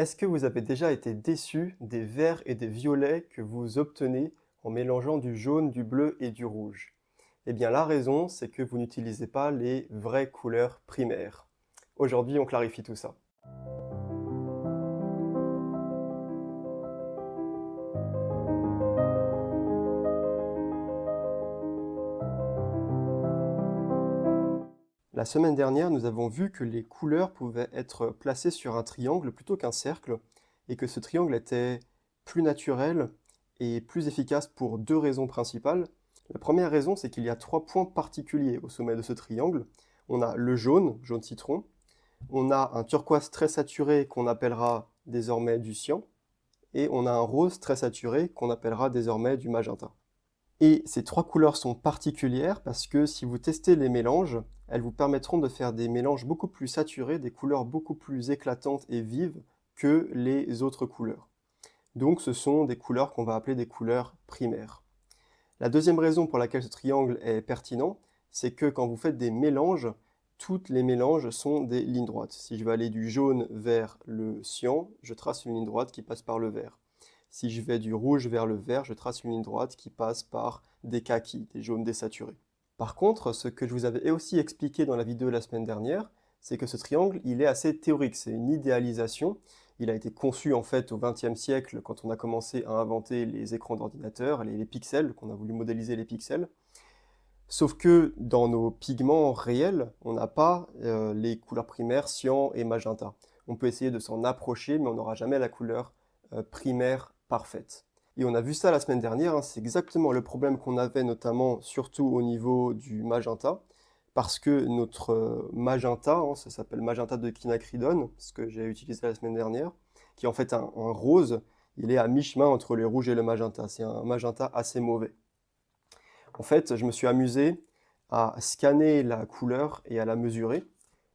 Est-ce que vous avez déjà été déçu des verts et des violets que vous obtenez en mélangeant du jaune, du bleu et du rouge? Eh bien, la raison, c'est que vous n'utilisez pas les vraies couleurs primaires. Aujourd'hui, on clarifie tout ça. La semaine dernière, nous avons vu que les couleurs pouvaient être placées sur un triangle plutôt qu'un cercle, et que ce triangle était plus naturel et plus efficace pour deux raisons principales. La première raison, c'est qu'il y a trois points particuliers au sommet de ce triangle. On a le jaune, jaune citron, on a un turquoise très saturé qu'on appellera désormais du cyan, et on a un rose très saturé qu'on appellera désormais du magenta. Et ces trois couleurs sont particulières parce que si vous testez les mélanges, elles vous permettront de faire des mélanges beaucoup plus saturés, des couleurs beaucoup plus éclatantes et vives que les autres couleurs. Donc ce sont des couleurs qu'on va appeler des couleurs primaires. La deuxième raison pour laquelle ce triangle est pertinent, c'est que quand vous faites des mélanges, tous les mélanges sont des lignes droites. Si je vais aller du jaune vers le cyan, je trace une ligne droite qui passe par le vert. Si je vais du rouge vers le vert, je trace une ligne droite qui passe par des kakis, des jaunes désaturés. Par contre, ce que je vous avais aussi expliqué dans la vidéo la semaine dernière, c'est que ce triangle, il est assez théorique, c'est une idéalisation. Il a été conçu en fait au XXe siècle quand on a commencé à inventer les écrans d'ordinateur, les pixels, qu'on a voulu modéliser les pixels. Sauf que dans nos pigments réels, on n'a pas les couleurs primaires cyan et magenta. On peut essayer de s'en approcher, mais on n'aura jamais la couleur primaire parfaite. Et on a vu ça la semaine dernière, hein, c'est exactement le problème qu'on avait notamment surtout au niveau du magenta, parce que notre magenta, hein, ça s'appelle magenta de quinacridone, ce que j'ai utilisé la semaine dernière, qui est en fait un rose, il est à mi-chemin entre le rouge et le magenta, c'est un magenta assez mauvais. En fait, je me suis amusé à scanner la couleur et à la mesurer,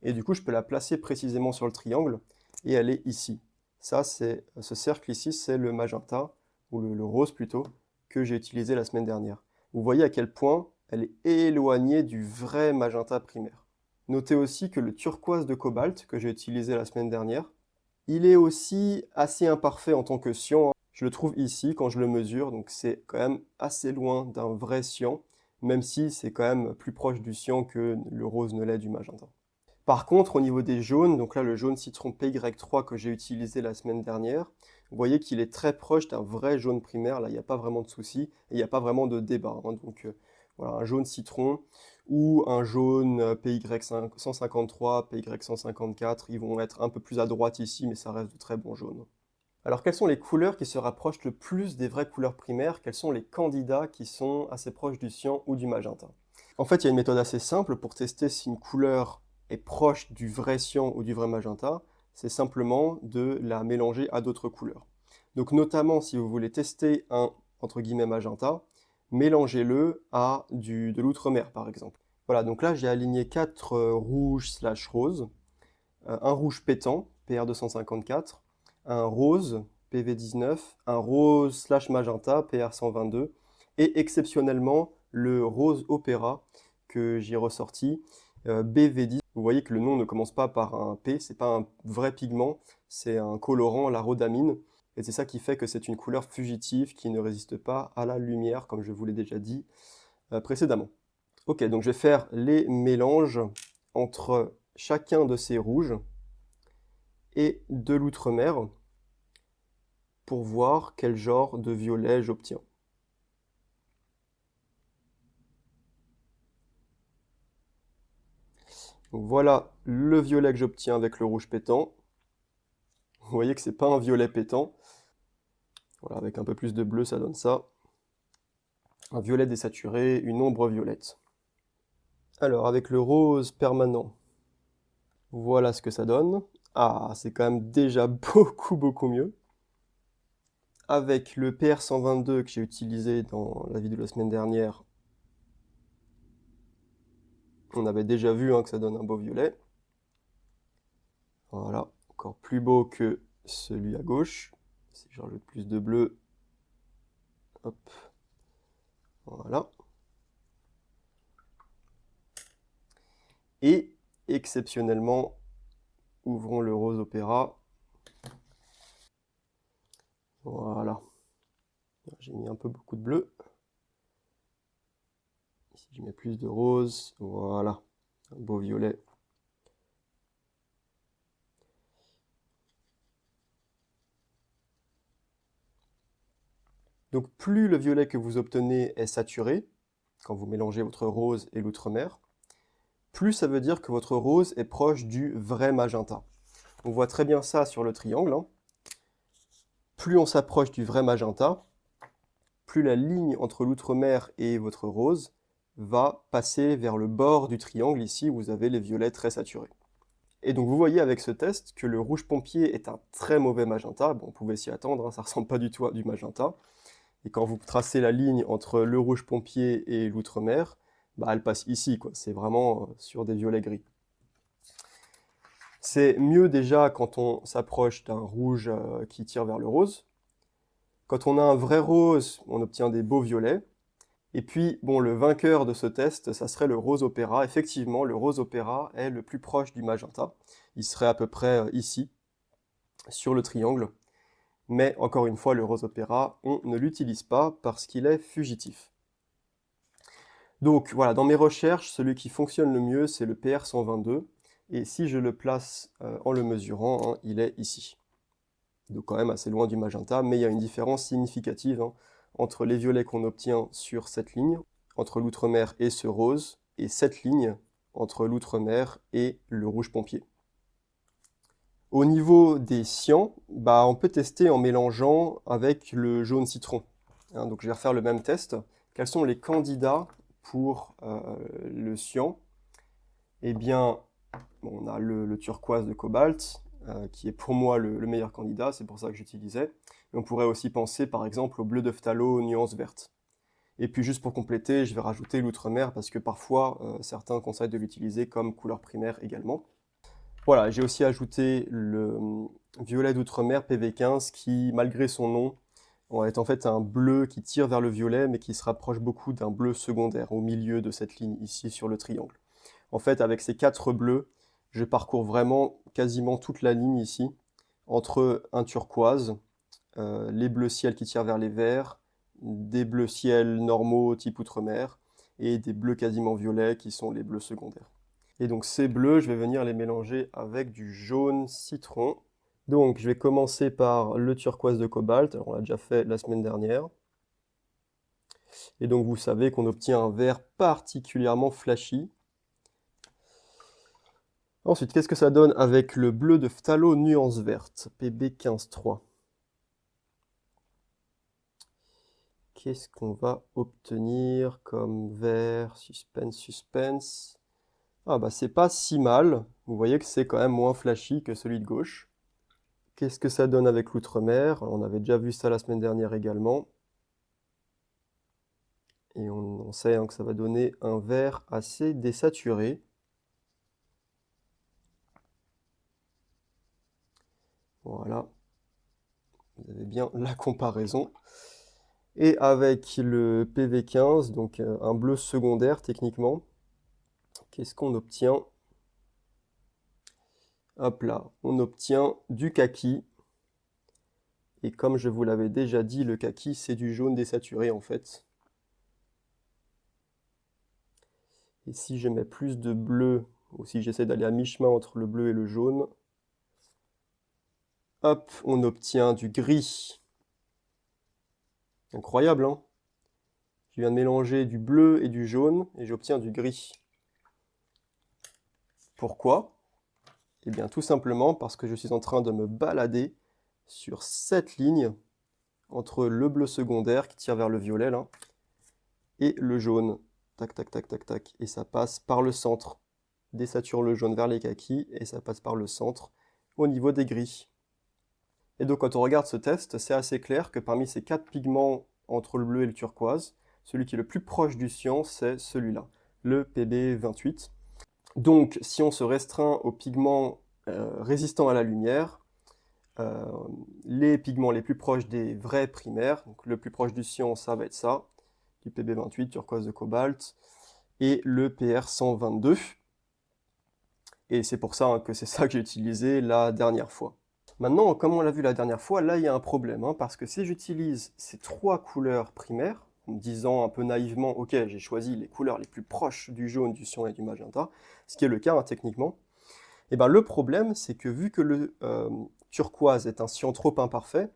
et du coup je peux la placer précisément sur le triangle, et elle est ici. Ça, ce cercle ici, c'est le magenta, ou le rose plutôt, que j'ai utilisé la semaine dernière. Vous voyez à quel point elle est éloignée du vrai magenta primaire. Notez aussi que le turquoise de cobalt, que j'ai utilisé la semaine dernière, il est aussi assez imparfait en tant que cyan. Je le trouve ici quand je le mesure, donc c'est quand même assez loin d'un vrai cyan, même si c'est quand même plus proche du cyan que le rose ne l'est du magenta. Par contre, au niveau des jaunes, donc là le jaune citron PY3 que j'ai utilisé la semaine dernière, vous voyez qu'il est très proche d'un vrai jaune primaire, là il n'y a pas vraiment de souci, et il n'y a pas vraiment de débat, hein. Donc voilà, un jaune citron ou un jaune PY153, PY154, ils vont être un peu plus à droite ici, mais ça reste de très bons jaunes. Alors quelles sont les couleurs qui se rapprochent le plus des vraies couleurs primaires? Quels sont les candidats qui sont assez proches du cyan ou du magenta? En fait, il y a une méthode assez simple pour tester si une couleur est proche du vrai cyan ou du vrai magenta, c'est simplement de la mélanger à d'autres couleurs. Donc notamment si vous voulez tester un entre guillemets magenta, mélangez-le à de l'outremer par exemple. Voilà, donc là j'ai aligné 4 rouges slash roses, un rouge pétant, PR254, un rose, PV19, un rose slash magenta, PR122, et exceptionnellement le rose opéra que j'ai ressorti, BV10. Vous voyez que le nom ne commence pas par un P, c'est pas un vrai pigment, c'est un colorant, la rhodamine, et c'est ça qui fait que c'est une couleur fugitive qui ne résiste pas à la lumière, comme je vous l'ai déjà dit précédemment. Ok, donc je vais faire les mélanges entre chacun de ces rouges et de l'outremer pour voir quel genre de violet j'obtiens. Donc voilà le violet que j'obtiens avec le rouge pétant. Vous voyez que c'est pas un violet pétant. Voilà, avec un peu plus de bleu, ça donne ça. Un violet désaturé, une ombre violette. Alors, avec le rose permanent, voilà ce que ça donne. Ah, c'est quand même déjà beaucoup mieux. Avec le PR122 que j'ai utilisé dans la vidéo de la semaine dernière, on avait déjà vu hein, que ça donne un beau violet. Voilà, encore plus beau que celui à gauche. Si je rajoute plus de bleu, hop, voilà. Et exceptionnellement, ouvrons le rose opéra. Voilà. J'ai mis un peu beaucoup de bleu. Ici, je mets plus de rose. Voilà. Un beau violet. Donc plus le violet que vous obtenez est saturé, quand vous mélangez votre rose et l'outremer, plus ça veut dire que votre rose est proche du vrai magenta. On voit très bien ça sur le triangle, hein. Plus on s'approche du vrai magenta, plus la ligne entre l'outremer et votre rose va passer vers le bord du triangle. Ici, vous avez les violets très saturés. Et donc vous voyez avec ce test que le rouge pompier est un très mauvais magenta. Bon, on pouvait s'y attendre, hein, ça ne ressemble pas du tout à du magenta. Et quand vous tracez la ligne entre le rouge pompier et l'outremer, bah, elle passe ici, quoi. C'est vraiment sur des violets gris. C'est mieux déjà quand on s'approche d'un rouge qui tire vers le rose. Quand on a un vrai rose, on obtient des beaux violets. Et puis, bon, le vainqueur de ce test, ça serait le rose opéra. Effectivement, le rose opéra est le plus proche du magenta. Il serait à peu près ici, sur le triangle. Mais encore une fois, le rose opéra, on ne l'utilise pas parce qu'il est fugitif. Donc voilà, dans mes recherches, celui qui fonctionne le mieux, c'est le PR122. Et si je le place en le mesurant, hein, il est ici. Donc quand même assez loin du magenta, mais il y a une différence significative, hein, entre les violets qu'on obtient sur cette ligne, entre l'outremer et ce rose, et cette ligne entre l'outremer et le rouge pompier. Au niveau des cyans, bah, on peut tester en mélangeant avec le jaune citron. Hein, donc je vais refaire le même test. Quels sont les candidats pour le cyan? Eh bien, bon, on a le turquoise de cobalt, qui est pour moi le meilleur candidat, c'est pour ça que j'utilisais. Mais on pourrait aussi penser par exemple au bleu de phthalo nuance verte. Et puis juste pour compléter, je vais rajouter l'outremer parce que parfois certains conseillent de l'utiliser comme couleur primaire également. Voilà, j'ai aussi ajouté le violet d'outremer PV15 qui, malgré son nom, est en fait un bleu qui tire vers le violet mais qui se rapproche beaucoup d'un bleu secondaire au milieu de cette ligne ici sur le triangle. En fait, avec ces 4 bleus, je parcours vraiment quasiment toute la ligne ici, entre un turquoise, les bleus ciel qui tirent vers les verts, des bleus ciel normaux type outremer, et des bleus quasiment violets qui sont les bleus secondaires. Et donc ces bleus, je vais venir les mélanger avec du jaune citron. Donc je vais commencer par le turquoise de cobalt, alors on l'a déjà fait la semaine dernière. Et donc vous savez qu'on obtient un vert particulièrement flashy. Ensuite, qu'est-ce que ça donne avec le bleu de phthalo nuance verte, PB15-3? Qu'est-ce qu'on va obtenir comme vert? Suspense, suspense. Ah bah c'est pas si mal. Vous voyez que c'est quand même moins flashy que celui de gauche. Qu'est-ce que ça donne avec l'outremer? On avait déjà vu ça la semaine dernière également. Et on sait hein, que ça va donner un vert assez désaturé. Voilà. Vous avez bien la comparaison. Et avec le PV15, donc un bleu secondaire techniquement, qu'est-ce qu'on obtient? Hop là, on obtient du kaki. Et comme je vous l'avais déjà dit, le kaki, c'est du jaune désaturé en fait. Et si je mets plus de bleu, ou si j'essaie d'aller à mi-chemin entre le bleu et le jaune, hop, on obtient du gris. Incroyable, hein? Je viens de mélanger du bleu et du jaune, et j'obtiens du gris. Pourquoi? Eh bien tout simplement parce que je suis en train de me balader sur cette ligne entre le bleu secondaire qui tire vers le violet là, et le jaune. Tac, tac, tac, tac, tac. Et ça passe par le centre. Désature le jaune vers les kakis et ça passe par le centre au niveau des gris. Et donc quand on regarde ce test, c'est assez clair que parmi ces 4 pigments entre le bleu et le turquoise, celui qui est le plus proche du cyan, c'est celui-là, le PB28. Donc si on se restreint aux pigments résistants à la lumière, les pigments les plus proches des vrais primaires, donc le plus proche du cyan, ça va être ça, du PB28, turquoise de cobalt, et le PR122. Et c'est pour ça hein, que c'est ça que j'ai utilisé la dernière fois. Maintenant, comme on l'a vu la dernière fois, là il y a un problème, hein, parce que si j'utilise ces 3 couleurs primaires, en me disant un peu naïvement, ok, j'ai choisi les couleurs les plus proches du jaune, du cyan et du magenta, ce qui est le cas, hein, techniquement, et ben le problème c'est que vu que le turquoise est un cyan trop imparfait,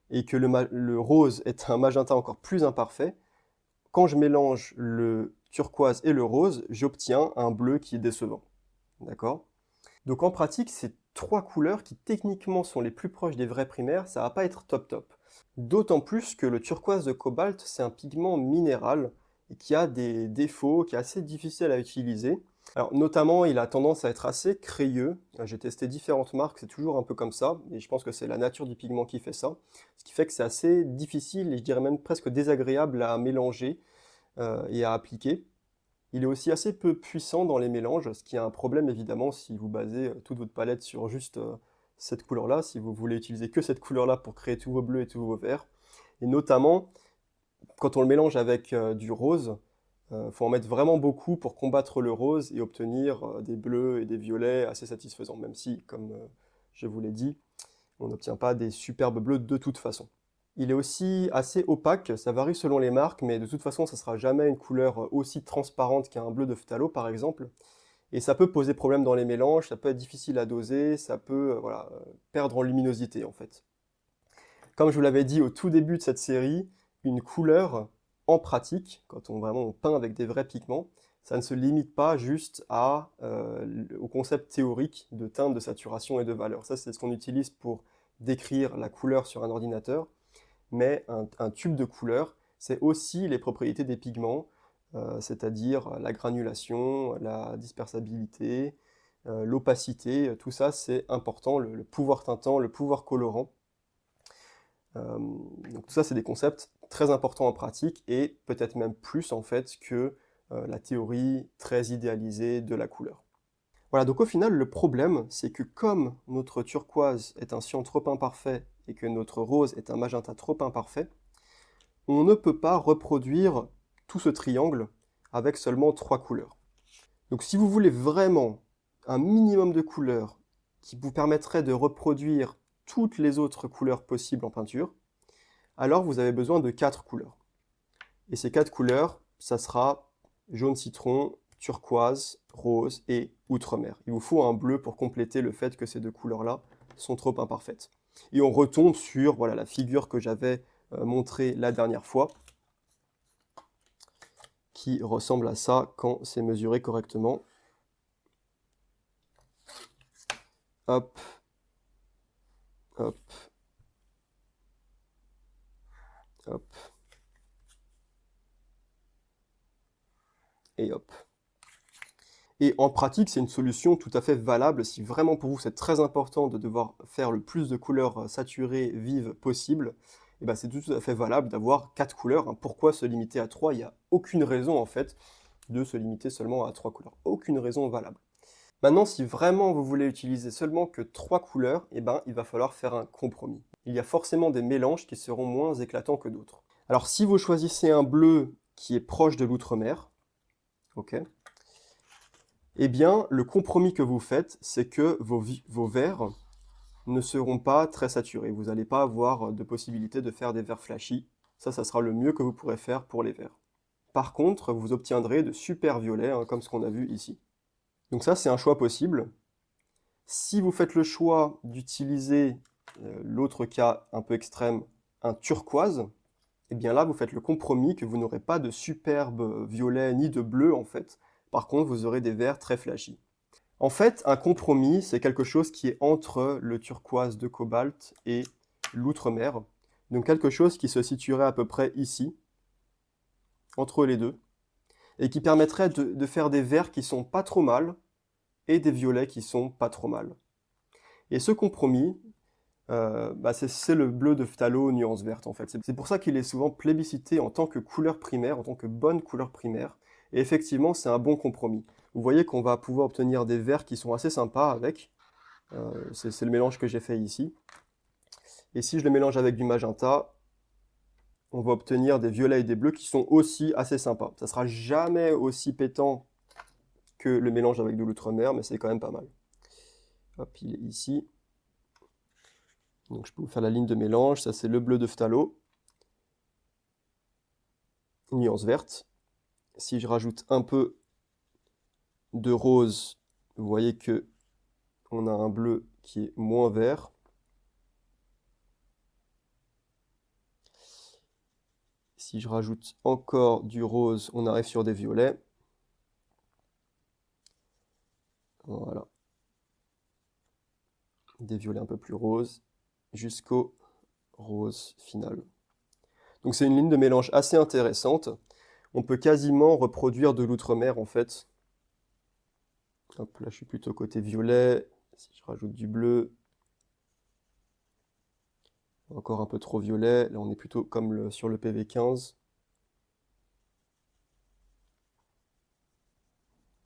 et que le rose est un magenta encore plus imparfait, quand je mélange le turquoise et le rose, j'obtiens un bleu qui est décevant. D'accord? Donc en pratique, ces 3 couleurs qui techniquement sont les plus proches des vrais primaires, ça va pas être top top. D'autant plus que le turquoise de cobalt, c'est un pigment minéral et qui a des défauts, qui est assez difficile à utiliser. Alors notamment, il a tendance à être assez crayeux. J'ai testé différentes marques, c'est toujours un peu comme ça, et je pense que c'est la nature du pigment qui fait ça. Ce qui fait que c'est assez difficile, et je dirais même presque désagréable à mélanger et à appliquer. Il est aussi assez peu puissant dans les mélanges, ce qui est un problème évidemment si vous basez toute votre palette sur juste cette couleur-là, si vous voulez utiliser que cette couleur-là pour créer tous vos bleus et tous vos verts. Et notamment, quand on le mélange avec du rose, faut en mettre vraiment beaucoup pour combattre le rose et obtenir des bleus et des violets assez satisfaisants, même si, comme je vous l'ai dit, on n'obtient pas des superbes bleus de toute façon. Il est aussi assez opaque, ça varie selon les marques, mais de toute façon, ça sera jamais une couleur aussi transparente qu'un bleu de phthalo, par exemple. Et ça peut poser problème dans les mélanges, ça peut être difficile à doser, ça peut voilà, perdre en luminosité, en fait. Comme je vous l'avais dit au tout début de cette série, une couleur, en pratique, quand on peint avec des vrais pigments, ça ne se limite pas juste au concept théorique de teinte, de saturation et de valeur. Ça, c'est ce qu'on utilise pour décrire la couleur sur un ordinateur. Mais un tube de couleur, c'est aussi les propriétés des pigments, c'est-à-dire la granulation, la dispersabilité, l'opacité, tout ça c'est important, le pouvoir teintant, le pouvoir colorant. Donc tout ça c'est des concepts très importants en pratique et peut-être même plus en fait que la théorie très idéalisée de la couleur. Voilà, donc au final, le problème, c'est que comme notre turquoise est un cyan trop imparfait et que notre rose est un magenta trop imparfait, on ne peut pas reproduire tout ce triangle avec seulement 3 couleurs. Donc si vous voulez vraiment un minimum de couleurs qui vous permettrait de reproduire toutes les autres couleurs possibles en peinture, alors vous avez besoin de 4 couleurs. Et ces 4 couleurs, ça sera jaune citron, turquoise, rose et outremer. Il vous faut un bleu pour compléter le fait que ces 2 couleurs-là sont trop imparfaites. Et on retombe sur voilà, la figure que j'avais montrée la dernière fois, qui ressemble à ça quand c'est mesuré correctement. Hop, hop, hop, et hop. Et en pratique, c'est une solution tout à fait valable si vraiment pour vous c'est très important de devoir faire le plus de couleurs saturées, vives possible. Et ben c'est tout à fait valable d'avoir 4 couleurs. Hein. Pourquoi se limiter à 3? Il n'y a aucune raison en fait de se limiter seulement à 3 couleurs. Aucune raison valable. Maintenant, si vraiment vous voulez utiliser seulement que 3 couleurs, eh ben, il va falloir faire un compromis. Il y a forcément des mélanges qui seront moins éclatants que d'autres. Alors si vous choisissez un bleu qui est proche de l'outremer, ok, eh bien le compromis que vous faites, c'est que vos verts ne seront pas très saturés. Vous n'allez pas avoir de possibilité de faire des verts flashy. Ça sera le mieux que vous pourrez faire pour les verts. Par contre, vous obtiendrez de super violets, hein, comme ce qu'on a vu ici. Donc ça, c'est un choix possible. Si vous faites le choix d'utiliser l'autre cas un peu extrême, un turquoise, et bien là, vous faites le compromis que vous n'aurez pas de superbe violet ni de bleu en fait. Par contre, vous aurez des verts très flashy. En fait, un compromis, c'est quelque chose qui est entre le turquoise de cobalt et l'outremer. Donc quelque chose qui se situerait à peu près ici, entre les deux, et qui permettrait de faire des verts qui sont pas trop mal, et des violets qui sont pas trop mal. Et ce compromis, c'est le bleu de phthalo nuance verte en fait. C'est pour ça qu'il est souvent plébiscité en tant que couleur primaire, en tant que bonne couleur primaire. Et effectivement, c'est un bon compromis. Vous voyez qu'on va pouvoir obtenir des verts qui sont assez sympas avec. C'est le mélange que j'ai fait ici. Et si je le mélange avec du magenta, on va obtenir des violets et des bleus qui sont aussi assez sympas. Ça sera jamais aussi pétant que le mélange avec de l'outremer, mais c'est quand même pas mal. Hop, il est ici. Donc je peux vous faire la ligne de mélange, ça c'est le bleu de phthalo, nuance verte. Si je rajoute un peu de rose, vous voyez que on a un bleu qui est moins vert. Si je rajoute encore du rose, on arrive sur des violets. Voilà. Des violets un peu plus roses, jusqu'au rose final. Donc c'est une ligne de mélange assez intéressante. On peut quasiment reproduire de l'outre-mer en fait. Hop, là je suis plutôt côté violet. Si je rajoute du bleu, encore un peu trop violet. Là on est plutôt comme sur le PV15.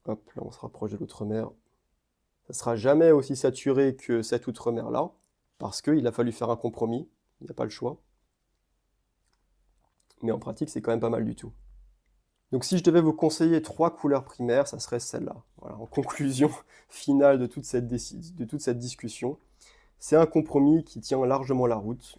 Hop, là on se rapproche de l'outre-mer. Ça ne sera jamais aussi saturé que cette outre-mer-là, parce qu'il a fallu faire un compromis, il n'y a pas le choix. Mais en pratique, c'est quand même pas mal du tout. Donc si je devais vous conseiller 3 couleurs primaires, ça serait celle-là. Voilà, en conclusion finale de toute cette discussion, c'est un compromis qui tient largement la route.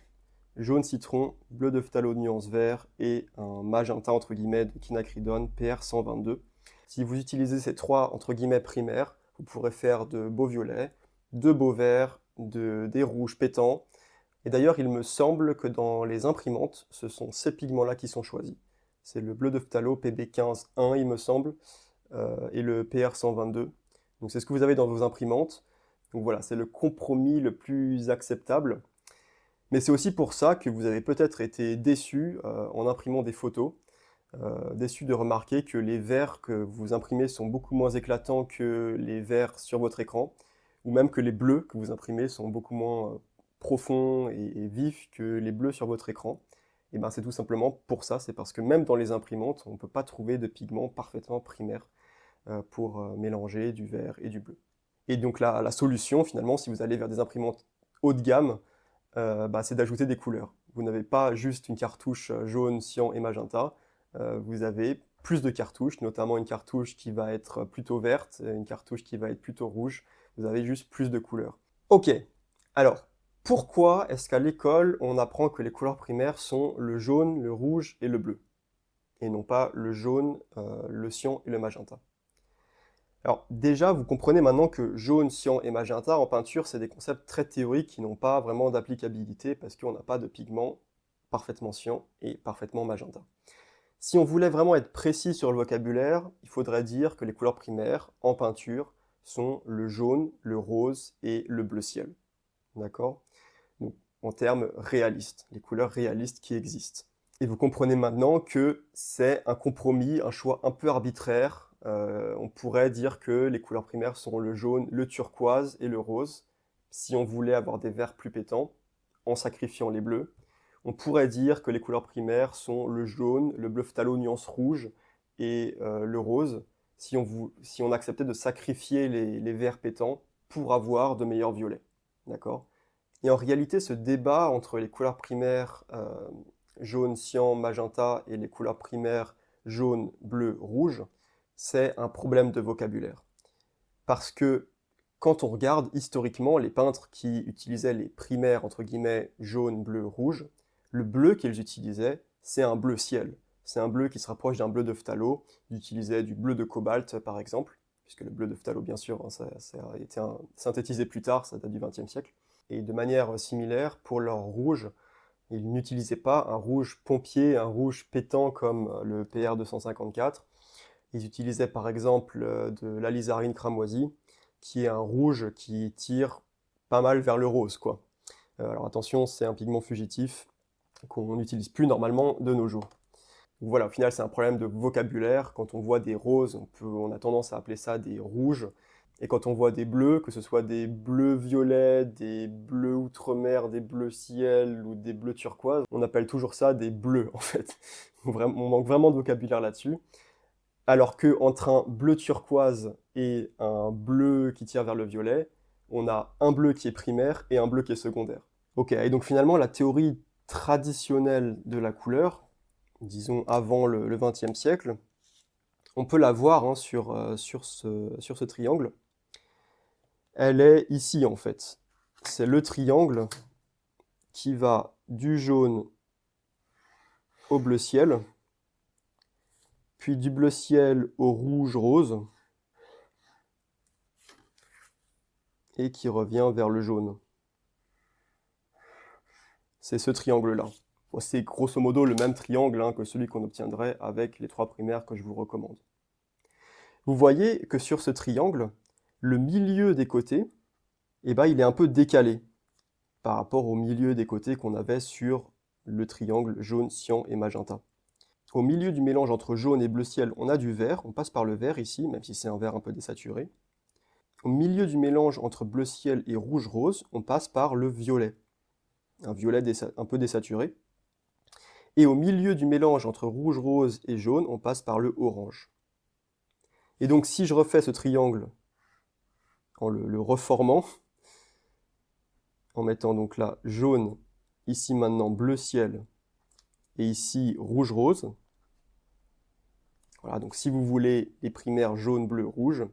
Jaune citron, bleu de phthalo de nuance vert et un magenta entre guillemets de quinacridone PR122. Si vous utilisez ces 3 entre guillemets primaires, vous pourrez faire de beaux violets, de beaux verts, des rouges pétants. Et d'ailleurs, il me semble que dans les imprimantes, ce sont ces pigments-là qui sont choisis. C'est le bleu de phthalo PB15-1, il me semble, et le PR122. Donc c'est ce que vous avez dans vos imprimantes. Donc voilà, c'est le compromis le plus acceptable. Mais c'est aussi pour ça que vous avez peut-être été déçu en imprimant des photos, déçu de remarquer que les verts que vous imprimez sont beaucoup moins éclatants que les verts sur votre écran, ou même que les bleus que vous imprimez sont beaucoup moins profonds et vifs que les bleus sur votre écran. Et ben c'est tout simplement pour ça, c'est parce que même dans les imprimantes, on ne peut pas trouver de pigments parfaitement primaires pour mélanger du vert et du bleu. Et donc la solution finalement, si vous allez vers des imprimantes haut de gamme, c'est d'ajouter des couleurs. Vous n'avez pas juste une cartouche jaune, cyan et magenta, vous avez plus de cartouches, notamment une cartouche qui va être plutôt verte, une cartouche qui va être plutôt rouge. Vous avez juste plus de couleurs. Ok, alors pourquoi est-ce qu'à l'école on apprend que les couleurs primaires sont le jaune, le rouge et le bleu, et non pas le jaune, le cyan et le magenta? Alors déjà, vous comprenez maintenant que jaune, cyan et magenta en peinture, c'est des concepts très théoriques qui n'ont pas vraiment d'applicabilité parce qu'on n'a pas de pigments parfaitement cyan et parfaitement magenta. Si on voulait vraiment être précis sur le vocabulaire, il faudrait dire que les couleurs primaires en peinture sont le jaune, le rose et le bleu ciel. D'accord? Donc en termes réalistes, les couleurs réalistes qui existent. Et vous comprenez maintenant que c'est un compromis, un choix un peu arbitraire. On pourrait dire que les couleurs primaires sont le jaune, le turquoise et le rose, si on voulait avoir des verts plus pétants, en sacrifiant les bleus. On pourrait dire que les couleurs primaires sont le jaune, le bleu phthalo nuance rouge et le rose, si on acceptait de sacrifier les verts pétants pour avoir de meilleurs violets. D'accord? Et en réalité, ce débat entre les couleurs primaires jaune, cyan, magenta et les couleurs primaires jaune, bleu, rouge, c'est un problème de vocabulaire. Parce que quand on regarde historiquement les peintres qui utilisaient les primaires entre guillemets jaune, bleu, rouge, le bleu qu'ils utilisaient, c'est un bleu ciel. C'est un bleu qui se rapproche d'un bleu de phthalo. Ils utilisaient du bleu de cobalt par exemple, puisque le bleu de phthalo bien sûr, hein, ça a été synthétisé plus tard, ça date du XXe siècle. Et de manière similaire, pour leur rouge, ils n'utilisaient pas un rouge pompier, un rouge pétant comme le PR254. Ils utilisaient par exemple de l'alizarine cramoisie, qui est un rouge qui tire pas mal vers le rose, quoi. Alors attention, c'est un pigment fugitif qu'on n'utilise plus normalement de nos jours. Donc voilà, au final, c'est un problème de vocabulaire. Quand on voit des roses, on a tendance à appeler ça des rouges. Et quand on voit des bleus, que ce soit des bleus violets, des bleus outre-mer, des bleus ciel ou des bleus turquoise, on appelle toujours ça des bleus en fait. On manque vraiment de vocabulaire là-dessus. Alors que entre un bleu turquoise et un bleu qui tire vers le violet, on a un bleu qui est primaire et un bleu qui est secondaire. Ok, et donc finalement la théorie traditionnelle de la couleur, disons avant le XXe siècle, on peut la voir hein, sur ce triangle. Elle est ici en fait. C'est le triangle qui va du jaune au bleu ciel, puis du bleu ciel au rouge rose, et qui revient vers le jaune. C'est ce triangle-là. Bon, c'est grosso modo le même triangle que celui qu'on obtiendrait avec les 3 primaires que je vous recommande. Vous voyez que sur ce triangle, le milieu des côtés, il est un peu décalé par rapport au milieu des côtés qu'on avait sur le triangle jaune, cyan et magenta. Au milieu du mélange entre jaune et bleu ciel, on a du vert, on passe par le vert ici, même si c'est un vert un peu désaturé. Au milieu du mélange entre bleu ciel et rouge rose, on passe par le violet, un violet un peu désaturé. Et au milieu du mélange entre rouge rose et jaune, on passe par le orange. Et donc si je refais ce triangle en le reformant, en mettant donc là jaune, ici maintenant bleu ciel, et ici rouge rose. Voilà, donc si vous voulez les primaires jaune, bleu, rouge,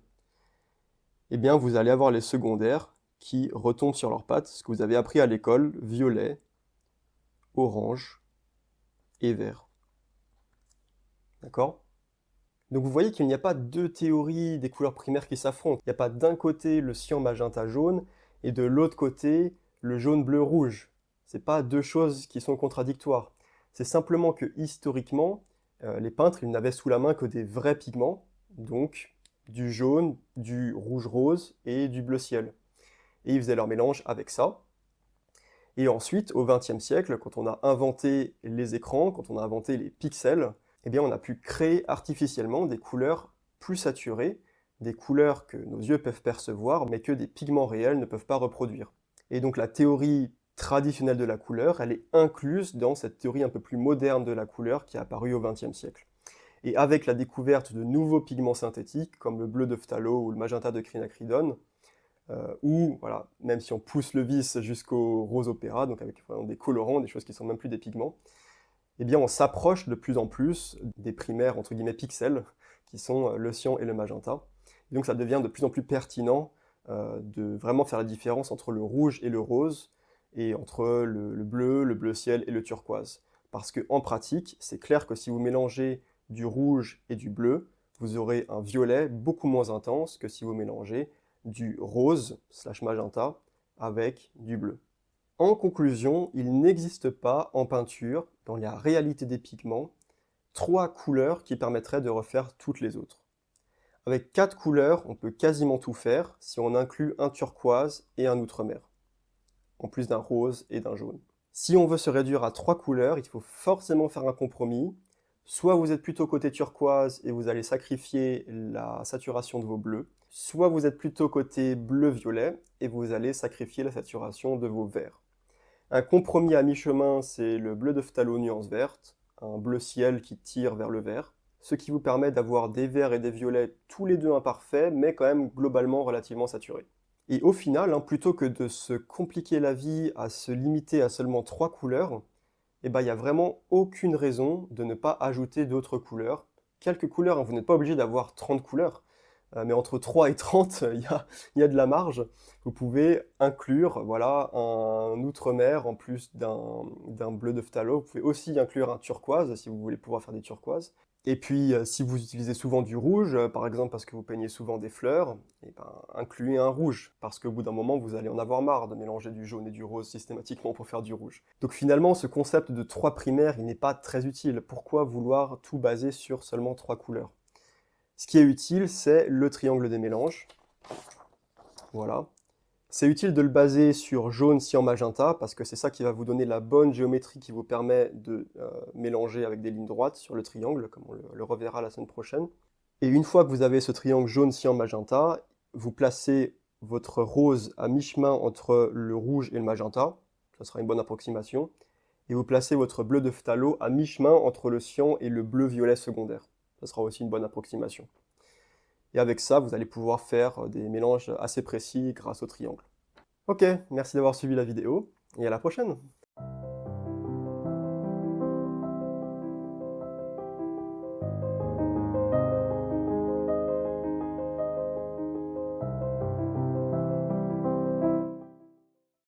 eh bien vous allez avoir les secondaires qui retombent sur leurs pattes, ce que vous avez appris à l'école, violet, orange et vert. D'accord? Donc vous voyez qu'il n'y a pas deux théories des couleurs primaires qui s'affrontent. Il n'y a pas d'un côté le cyan, magenta, jaune, et de l'autre côté le jaune, bleu, rouge. Ce n'est pas deux choses qui sont contradictoires. C'est simplement que historiquement, les peintres ils n'avaient sous la main que des vrais pigments, donc du jaune, du rouge rose et du bleu ciel. Et ils faisaient leur mélange avec ça. Et ensuite, au XXe siècle, quand on a inventé les écrans, quand on a inventé les pixels, eh bien on a pu créer artificiellement des couleurs plus saturées, des couleurs que nos yeux peuvent percevoir, mais que des pigments réels ne peuvent pas reproduire. Et donc la théorie traditionnelle de la couleur, elle est incluse dans cette théorie un peu plus moderne de la couleur qui est apparue au XXe siècle. Et avec la découverte de nouveaux pigments synthétiques, comme le bleu de phthalo ou le magenta de quinacridone, ou, voilà, même si on pousse le vice jusqu'au rose opéra, donc avec vraiment des colorants, des choses qui ne sont même plus des pigments, eh bien on s'approche de plus en plus des primaires, entre guillemets, pixels, qui sont le cyan et le magenta. Et donc ça devient de plus en plus pertinent de vraiment faire la différence entre le rouge et le rose, et entre le bleu ciel et le turquoise. Parce qu'en pratique, c'est clair que si vous mélangez du rouge et du bleu, vous aurez un violet beaucoup moins intense que si vous mélangez du rose / magenta avec du bleu. En conclusion, il n'existe pas en peinture, dans la réalité des pigments, 3 couleurs qui permettraient de refaire toutes les autres. Avec 4 couleurs, on peut quasiment tout faire si on inclut un turquoise et un outremer, en plus d'un rose et d'un jaune. Si on veut se réduire à 3 couleurs, il faut forcément faire un compromis. Soit vous êtes plutôt côté turquoise et vous allez sacrifier la saturation de vos bleus, soit vous êtes plutôt côté bleu-violet et vous allez sacrifier la saturation de vos verts. Un compromis à mi-chemin, c'est le bleu de phthalo nuance verte, un bleu ciel qui tire vers le vert, ce qui vous permet d'avoir des verts et des violets tous les deux imparfaits, mais quand même globalement relativement saturés. Et au final, plutôt que de se compliquer la vie à se limiter à seulement 3 couleurs, il n'y a vraiment aucune raison de ne pas ajouter d'autres couleurs. Quelques couleurs, vous n'êtes pas obligé d'avoir 30 couleurs, mais entre 3 et 30, il y a de la marge. Vous pouvez inclure voilà, un outremer en plus d'un bleu de phthalo. Vous pouvez aussi inclure un turquoise si vous voulez pouvoir faire des turquoises. Et puis, si vous utilisez souvent du rouge, par exemple parce que vous peignez souvent des fleurs, incluez un rouge, parce qu'au bout d'un moment, vous allez en avoir marre de mélanger du jaune et du rose systématiquement pour faire du rouge. Donc finalement, ce concept de 3 primaires, il n'est pas très utile. Pourquoi vouloir tout baser sur seulement 3 couleurs? Ce qui est utile, c'est le triangle des mélanges. Voilà. C'est utile de le baser sur jaune, cyan, magenta, parce que c'est ça qui va vous donner la bonne géométrie qui vous permet de mélanger avec des lignes droites sur le triangle, comme on le reverra la semaine prochaine. Et une fois que vous avez ce triangle jaune, cyan, magenta, vous placez votre rose à mi-chemin entre le rouge et le magenta, ça sera une bonne approximation, et vous placez votre bleu de phthalo à mi-chemin entre le cyan et le bleu-violet secondaire. Ça sera aussi une bonne approximation. Et avec ça, vous allez pouvoir faire des mélanges assez précis grâce au triangle. Ok, merci d'avoir suivi la vidéo, et à la prochaine!